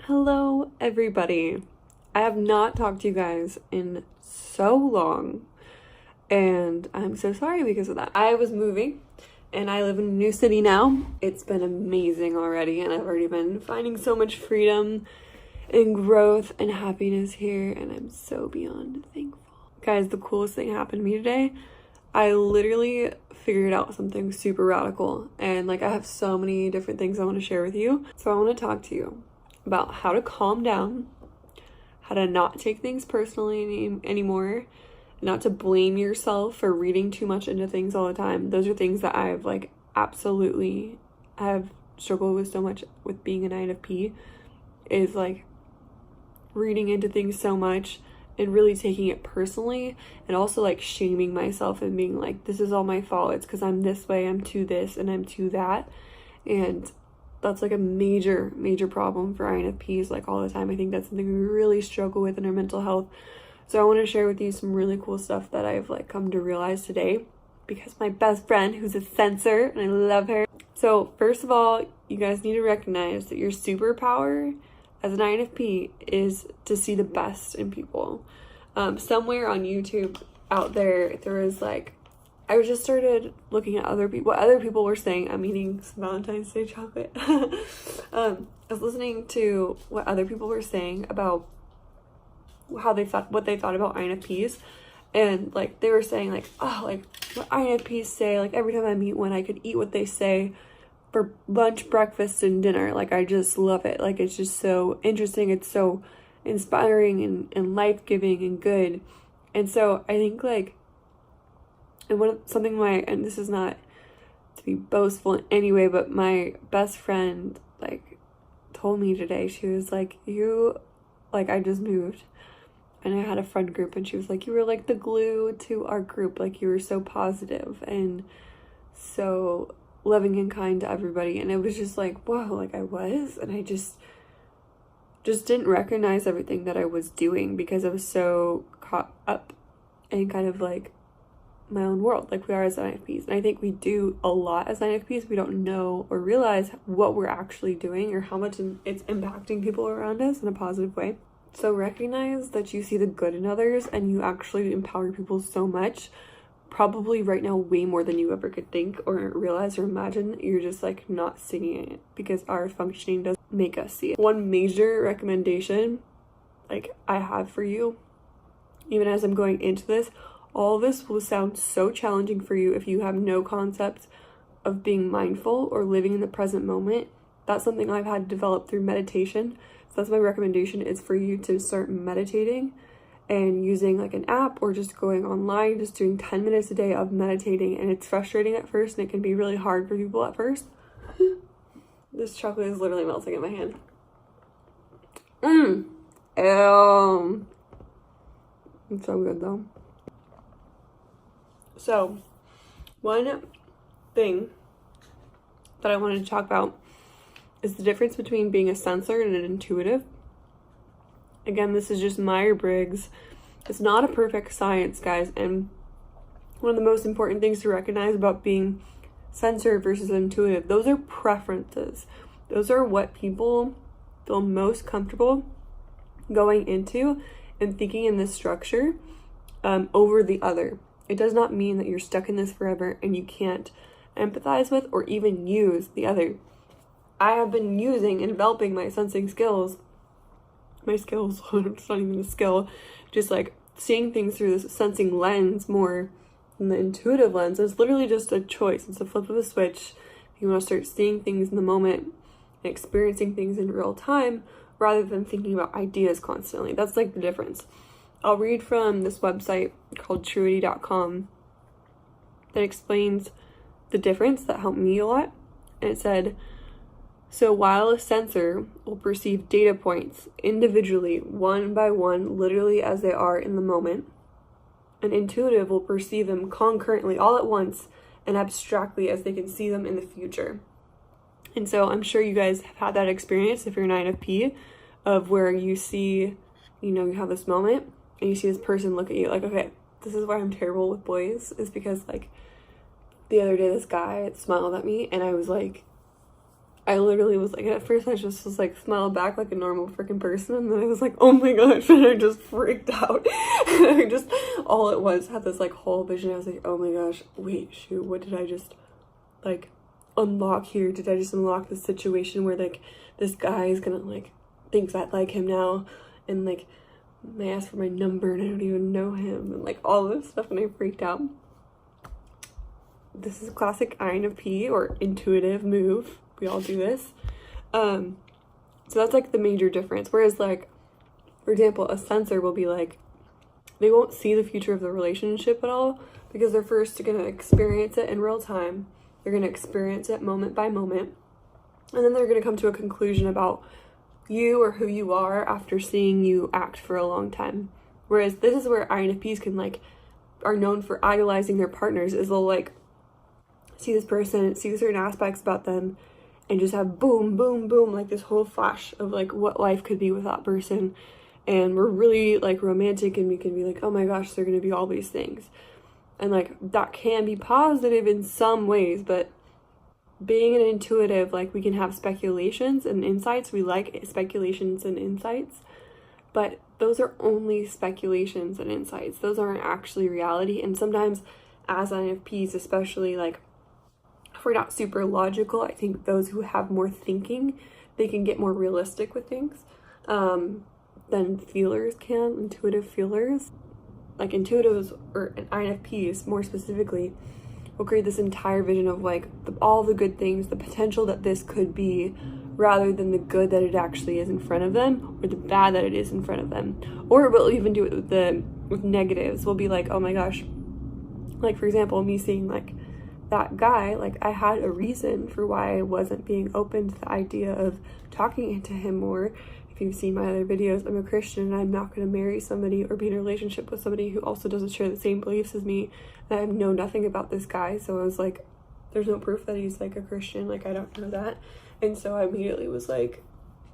Hello, everybody. I have not talked to you guys in so long, and I'm so sorry because of that. I was moving, and I live in a new city now. It's been amazing already, and I've already been finding so much freedom and growth and happiness here, and I'm so beyond thankful. Guys, the coolest thing happened to me today. I literally figured out something super radical, and I have so many different things I want to share with you. So I want to talk to you about how to calm down, how to not take things personally anymore, not to blame yourself for reading too much into things all the time. Those are things that I've absolutely have struggled with so much with being an INFP, is reading into things so much and really taking it personally, and also shaming myself and being this is all my fault. It's because I'm this way, I'm too this and I'm too that. And that's a major problem for INFPs all the time. I think that's something we really struggle with in our mental health. So I want to share with you some really cool stuff that I've come to realize today, because my best friend, who's a sensor, and I love her. So first of all, you guys need to recognize that your superpower as an INFP is to see the best in people. Somewhere on YouTube out there was I just started looking at what other people were saying. I'm eating some Valentine's Day chocolate. I was listening to what other people were saying about what they thought about INFPs, and they were saying what INFPs say, every time I meet one, I could eat what they say for lunch, breakfast, and dinner. I just love it. It's just so interesting. It's so inspiring and life-giving and good. And so I think and this is not to be boastful in any way, but my best friend told me today, she was I just moved and I had a friend group, and she was you were the glue to our group. You were so positive and so loving and kind to everybody. And it was just whoa, I was, and I just didn't recognize everything that I was doing because I was so caught up in kind of my own world, we are as INFPs. And I think we do a lot as INFPs. We don't know or realize what we're actually doing or how much it's impacting people around us in a positive way. So recognize that you see the good in others, and you actually empower people so much, probably right now way more than you ever could think or realize or imagine. You're just not seeing it because our functioning doesn't make us see it. One major recommendation I have for you, even as I'm going into this, all this will sound so challenging for you if you have no concept of being mindful or living in the present moment. That's something I've had to develop through meditation. So that's my recommendation, is for you to start meditating and using an app, or just going online, just doing 10 minutes a day of meditating. And it's frustrating at first, and it can be really hard for people at first. This chocolate is literally melting in my hand. Ew. It's so good though. So, one thing that I wanted to talk about is the difference between being a sensor and an intuitive. Again, this is just Myers-Briggs. It's not a perfect science, guys. And one of the most important things to recognize about being sensor versus intuitive, those are preferences. Those are what people feel most comfortable going into and thinking in this structure over the other. It does not mean that you're stuck in this forever and you can't empathize with or even use the other. I have been using and developing my sensing skills. It's not even a skill. Just seeing things through this sensing lens more than the intuitive lens. It's literally just a choice. It's a flip of a switch. You want to start seeing things in the moment and experiencing things in real time rather than thinking about ideas constantly. That's the difference. I'll read from this website called truity.com that explains the difference that helped me a lot. And it said, so while a sensor will perceive data points individually, one by one, literally as they are in the moment, an intuitive will perceive them concurrently, all at once, and abstractly as they can see them in the future. And so I'm sure you guys have had that experience if you're an INFP, of where you see, you have this moment and you see this person look at you okay, this is why I'm terrible with boys, is because the other day this guy smiled at me and I was I literally was like, at first I just was like smiled back like a normal freaking person, and then I was like, oh my gosh, and I just freaked out. And I just, all it was, had this like whole vision. I was like, oh my gosh, wait, shoot, what did I just like unlock here? Did I just unlock the situation where like this guy is gonna like thinks I like him now, and like they ask for my number and I don't even know him, and like all this stuff, and I freaked out. This is a classic INFP or intuitive move. We all do this. So that's like the major difference. Whereas like, for example, a sensor will be like, they won't see the future of the relationship at all, because they're first going to experience it in real time. They're going to experience it moment by moment. And then they're going to come to a conclusion about you or who you are after seeing you act for a long time. Whereas this is where INFPs can like, are known for idolizing their partners, is they'll like see this person, see certain aspects about them, and just have boom, boom, boom, like this whole flash of like what life could be with that person. And we're really like romantic, and we can be like, oh my gosh, they're going to be all these things. And like that can be positive in some ways, but being an intuitive, like we can have speculations and insights. We like speculations and insights, but those are only speculations and insights. Those aren't actually reality. And sometimes as INFPs, especially like if we're not super logical, I think those who have more thinking, they can get more realistic with things than feelers can, intuitive feelers. Like intuitives or INFPs more specifically will create this entire vision of like all the good things, the potential that this could be, rather than the good that it actually is in front of them, or the bad that it is in front of them. Or we'll even do it with negatives. We'll be like, oh my gosh, like for example, me seeing like that guy, like I had a reason for why I wasn't being open to the idea of talking to him more. If you've seen my other videos, I'm a Christian, and I'm not going to marry somebody or be in a relationship with somebody who also doesn't share the same beliefs as me. And I know nothing about this guy, so I was like, there's no proof that he's like a Christian, like I don't know that. And so I immediately was like,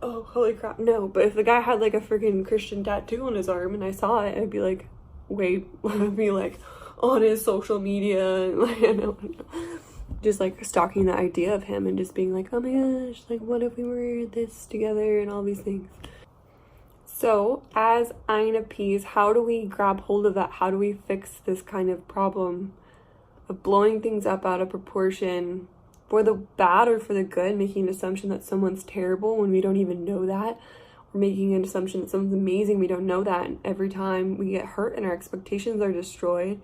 oh holy crap, no. But if the guy had like a freaking Christian tattoo on his arm and I saw it, I'd be like, wait, I'd be like on his social media, and like, I know, just like stalking the idea of him and just being like, oh my gosh, like what if we were this together and all these things. So as INFPs, how do we grab hold of that? How do we fix this kind of problem of blowing things up out of proportion for the bad or for the good, making an assumption that someone's terrible when we don't even know that, or making an assumption that someone's amazing, we don't know that, and every time we get hurt and our expectations are destroyed,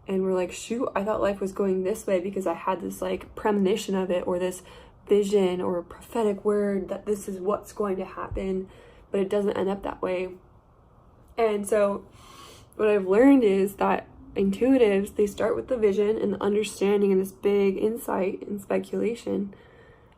and we're like, shoot, I thought life was going this way because I had this like premonition of it, or this vision or a prophetic word that this is what's going to happen, but it doesn't end up that way. And so what I've learned is that intuitives, they start with the vision and the understanding and this big insight and speculation,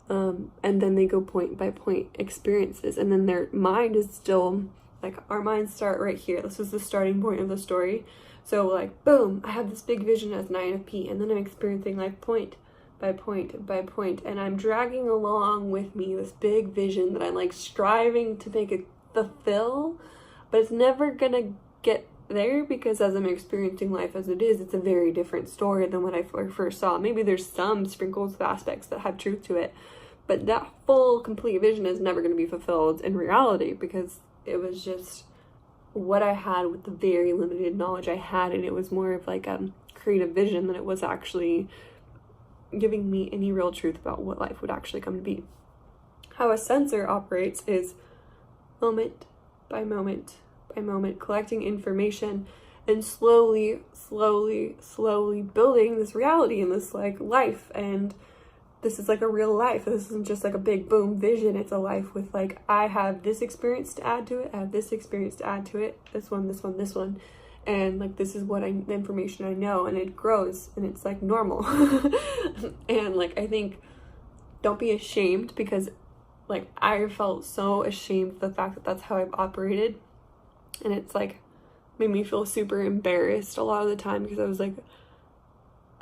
and then they go point by point experiences, and then their mind is still like, our minds start right here. This is the starting point of the story. So like, boom, I have this big vision as an INFP, and then I'm experiencing like point by point by point, and I'm dragging along with me this big vision that I'm like striving to make it fulfill, but it's never gonna get there, because as I'm experiencing life as it is, it's a very different story than what I first saw. Maybe there's some sprinkles of aspects that have truth to it, but that full complete vision is never going to be fulfilled in reality, because it was just what I had with the very limited knowledge I had, and it was more of like a creative vision than it was actually giving me any real truth about what life would actually come to be. How a sensor operates is moment by moment by moment, collecting information and slowly building this reality and this like life. And this is like a real life. This isn't just like a big boom vision. It's a life with like, I have this experience to add to it, I have this experience to add to it, this one, and like this is what the information I know, and it grows, and it's like normal. And like, I think, don't be ashamed, because like I felt so ashamed of the fact that that's how I've operated, and it's like made me feel super embarrassed a lot of the time, because I was like,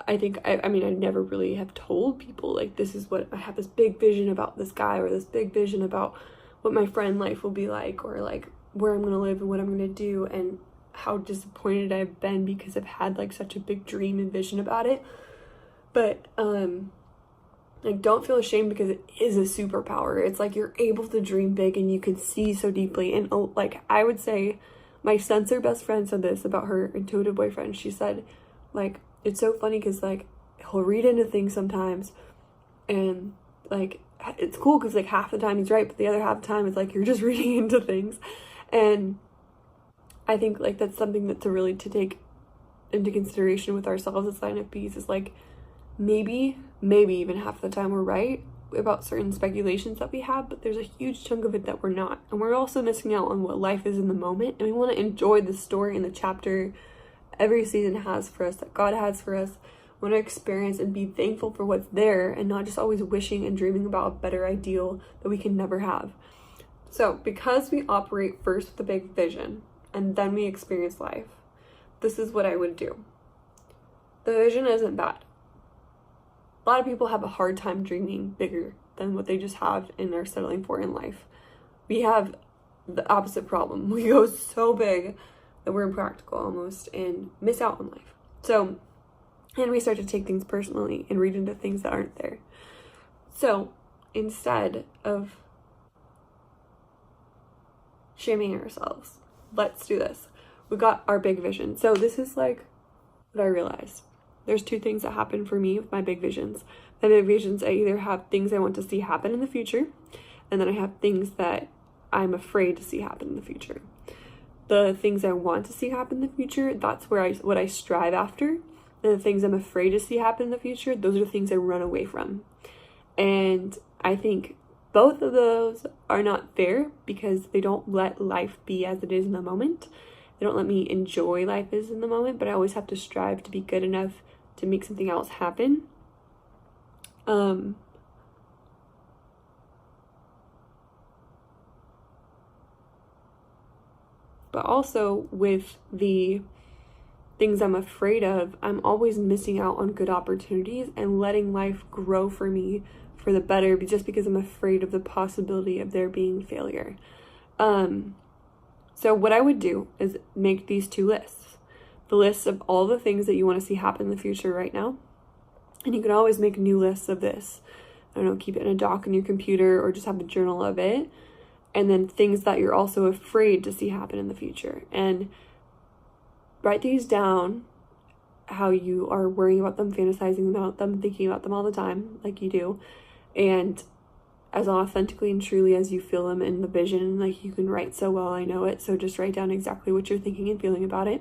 I think, I mean, I never really have told people, like, this is what, I have this big vision about this guy, or this big vision about what my friend life will be like, or like where I'm going to live and what I'm going to do, and how disappointed I've been because I've had like such a big dream and vision about it. But Like, don't feel ashamed because it is a superpower. It's like you're able to dream big and you can see so deeply. And like, I would say my sensor best friend said this about her intuitive boyfriend. She said, like, it's so funny because, like, he'll read into things sometimes and, like, it's cool because, like, half the time he's right, but the other half the time it's like you're just reading into things. And I think, like, that's something that to take into consideration with ourselves as INFPs is, like, maybe even half the time we're right about certain speculations that we have, but there's a huge chunk of it that we're not. And we're also missing out on what life is in the moment, and we want to enjoy the story and the chapter every season has for us, that God has for us. We want to experience and be thankful for what's there and not just always wishing and dreaming about a better ideal that we can never have. So because we operate first with a big vision and then we experience life, this is what I would do. The vision isn't bad. A lot of people have a hard time dreaming bigger than what they just have and are settling for in life. We have the opposite problem. We go so big that we're impractical almost and miss out on life. So, and we start to take things personally and read into things that aren't there. So instead of shaming ourselves, let's do this. We got our big vision. So this is like what I realized. There's two things that happen for me with my big visions. My big visions, I either have things I want to see happen in the future, and then I have things that I'm afraid to see happen in the future. The things I want to see happen in the future, that's what I strive after. And the things I'm afraid to see happen in the future, those are the things I run away from. And I think both of those are not fair because they don't let life be as it is in the moment. They don't let me enjoy life as in the moment, but I always have to strive to be good enough to make something else happen. But also with the things I'm afraid of, I'm always missing out on good opportunities and letting life grow for me for the better just because I'm afraid of the possibility of there being failure. So what I would do is make these two lists. The list of all the things that you want to see happen in the future right now. And you can always make new lists of this. I don't know, keep it in a doc on your computer or just have a journal of it. And then things that you're also afraid to see happen in the future. And write these down, how you are worrying about them, fantasizing about them, thinking about them all the time, like you do. And as authentically and truly as you feel them in the vision, like you can write so well, I know it. So just write down exactly what you're thinking and feeling about it.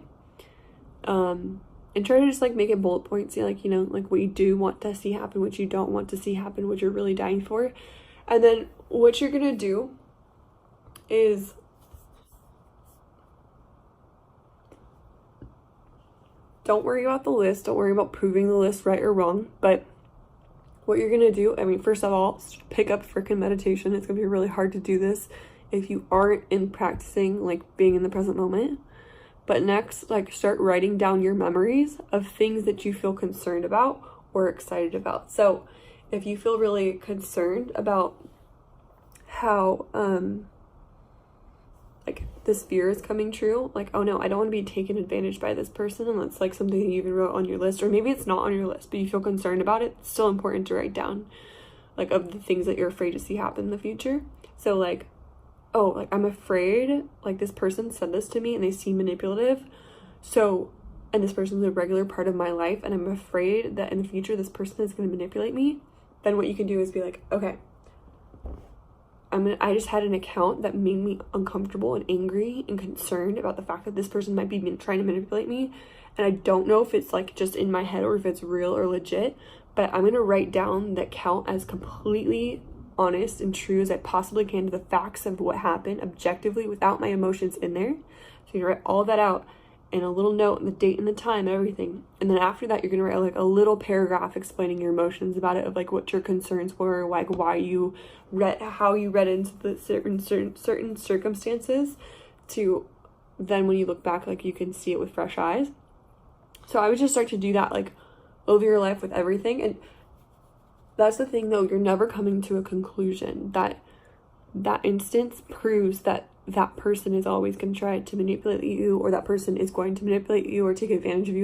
And try to just like make it bullet points, like, you know, like what you do want to see happen, what you don't want to see happen, what you're really dying for. And then what you're gonna do is don't worry about the list, don't worry about proving the list right or wrong, but what you're gonna do, I mean, first of all, pick up freaking meditation. It's gonna be really hard to do this if you aren't in practicing like being in the present moment. But next, like, start writing down your memories of things that you feel concerned about or excited about. So if you feel really concerned about how like this fear is coming true, like, oh no, I don't want to be taken advantage by this person, and that's like something that you even wrote on your list, or maybe it's not on your list but you feel concerned about it, it's still important to write down like of the things that you're afraid to see happen in the future. So like, oh, like I'm afraid like this person said this to me and they seem manipulative, so, and this person's a regular part of my life and I'm afraid that in the future this person is going to manipulate me. Then what you can do is be like, okay, I just had an account that made me uncomfortable and angry and concerned about the fact that this person might be trying to manipulate me, and I don't know if it's like just in my head or if it's real or legit, but I'm gonna write down that count as completely honest and true as I possibly can to the facts of what happened objectively without my emotions in there. So you write all that out in a little note, and the date and the time, everything. And then after that, you're gonna write like a little paragraph explaining your emotions about it, of like what your concerns were, like why you read, how you read into the certain circumstances, to then when you look back, like you can see it with fresh eyes. So I would just start to do that like over your life with everything. And that's the thing though, you're never coming to a conclusion. That instance proves that that person is always going to try to manipulate you, or that person is going to manipulate you or take advantage of you.